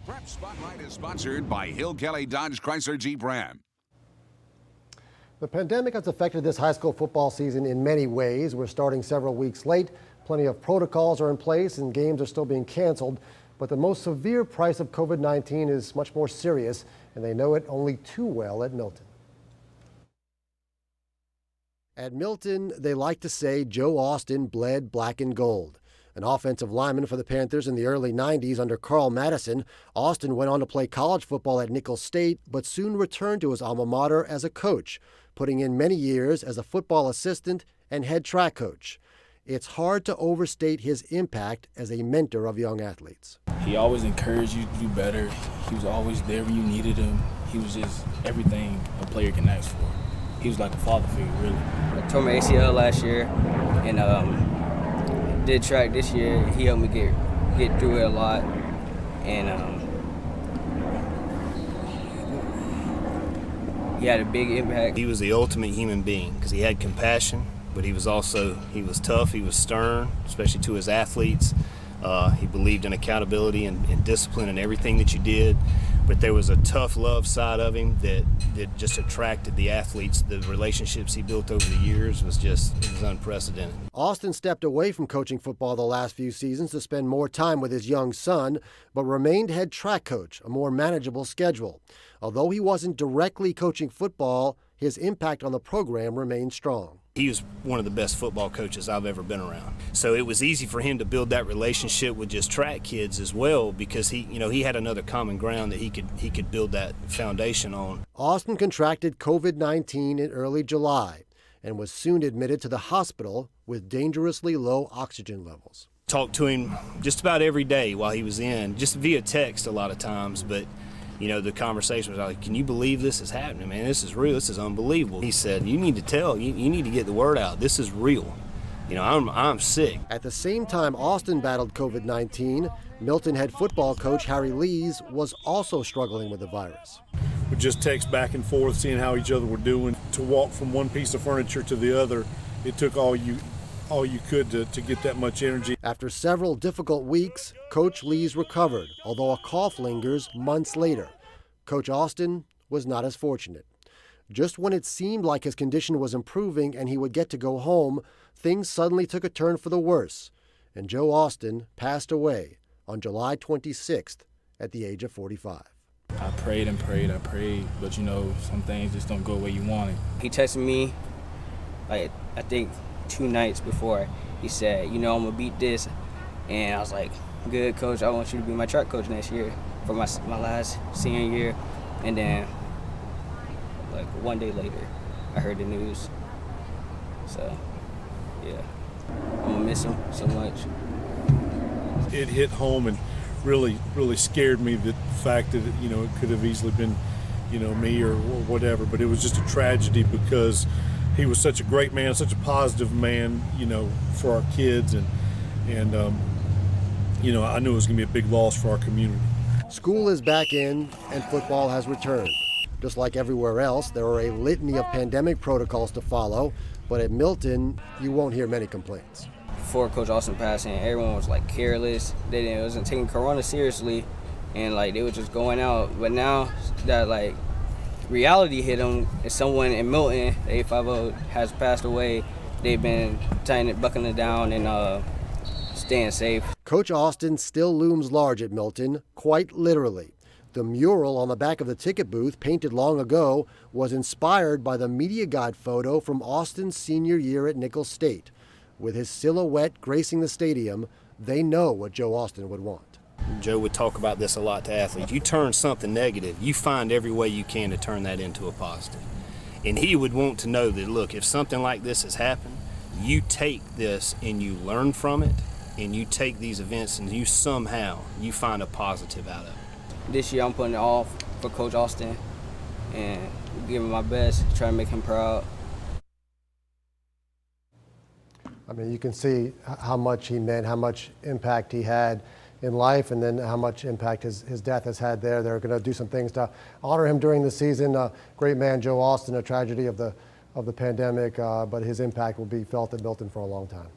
Prep Spotlight is sponsored by Hill Kelly Dodge Chrysler Jeep Ram. The pandemic has affected this high school football season in many ways. We're starting several weeks late. Plenty of protocols are in place and games are still being canceled. But the most severe price of COVID-19 is much more serious, and they know it only too well at Milton. At Milton, they like to say Joe Austin bled black and gold. An offensive lineman for the Panthers in the early 90s under Carl Madison, Austin went on to play college football at Nicholls State, but soon returned to his alma mater as a coach, putting in many years as a football assistant and head track coach. It's hard to overstate his impact as a mentor of young athletes. He always encouraged you to do better. He was always there when you needed him. He was just everything a player can ask for. He was like a father figure, really. I tore my ACL last year and did track this year. He helped me get through it a lot. And he had a big impact. He was the ultimate human being because he had compassion, but he was tough, he was stern, especially to his athletes. He believed in accountability and discipline in everything that you did, but there was a tough love side of him that just attracted the athletes. The relationships he built over the years it was unprecedented. Austin stepped away from coaching football the last few seasons to spend more time with his young son, but remained head track coach, a more manageable schedule. Although he wasn't directly coaching football, his impact on the program remained strong. He was one of the best football coaches I've ever been around. So it was easy for him to build that relationship with just track kids as well because he had another common ground that he could build that foundation on. Austin contracted COVID-19 in early July and was soon admitted to the hospital with dangerously low oxygen levels. Talked to him just about every day while he was in, just via text a lot of times, but the conversation was like, can you believe this is happening, man? This is real. This is unbelievable. He said, you need to get the word out. This is real. I'm sick. At the same time Austin battled COVID-19, Milton head football coach Harry Lees was also struggling with the virus. We just text back and forth, seeing how each other were doing. To walk from one piece of furniture to the other, it took all you could to get that much energy. After several difficult weeks, Coach Lees recovered, although a cough lingers months later. Coach Austin was not as fortunate. Just when it seemed like his condition was improving and he would get to go home, things suddenly took a turn for the worse, and Joe Austin passed away on July 26th at the age of 45. I prayed and prayed, but some things just don't go the way you want it. He texted me, I think 2 nights before. He said, I'm gonna beat this. And I was like, good, coach, I want you to be my track coach next year for my last senior year. And then, 1 day later, I heard the news. So, yeah, I'm gonna miss him so much. It hit home and really, really scared me, the fact that, it could have easily been, me or whatever. But it was just a tragedy because he was such a great man, such a positive man, for our kids. And I knew it was going to be a big loss for our community. School is back in and football has returned. Just like everywhere else, there are a litany of pandemic protocols to follow, but at Milton, you won't hear many complaints. Before Coach Austin passing, everyone was careless. They wasn't taking Corona seriously, and they were just going out. But now that reality hit them, and someone in Milton, 850, has passed away, they've been buckling it down and staying safe. Coach Austin still looms large at Milton, quite literally. The mural on the back of the ticket booth, painted long ago, was inspired by the media guide photo from Austin's senior year at Nicholls State. With his silhouette gracing the stadium, they know what Joe Austin would want. Joe would talk about this a lot to athletes. You turn something negative, you find every way you can to turn that into a positive. And he would want to know that, look, if something like this has happened, you take this and you learn from it, and you take these events and you find a positive out of it. This year I'm putting it all for Coach Austin and giving my best, trying to make him proud. I mean, you can see how much he meant, how much impact he had in life, and then how much impact his death has had there. They're going to do some things to honor him during the season. Great man, Joe Austin, a tragedy of the pandemic, but his impact will be felt at Milton for a long time.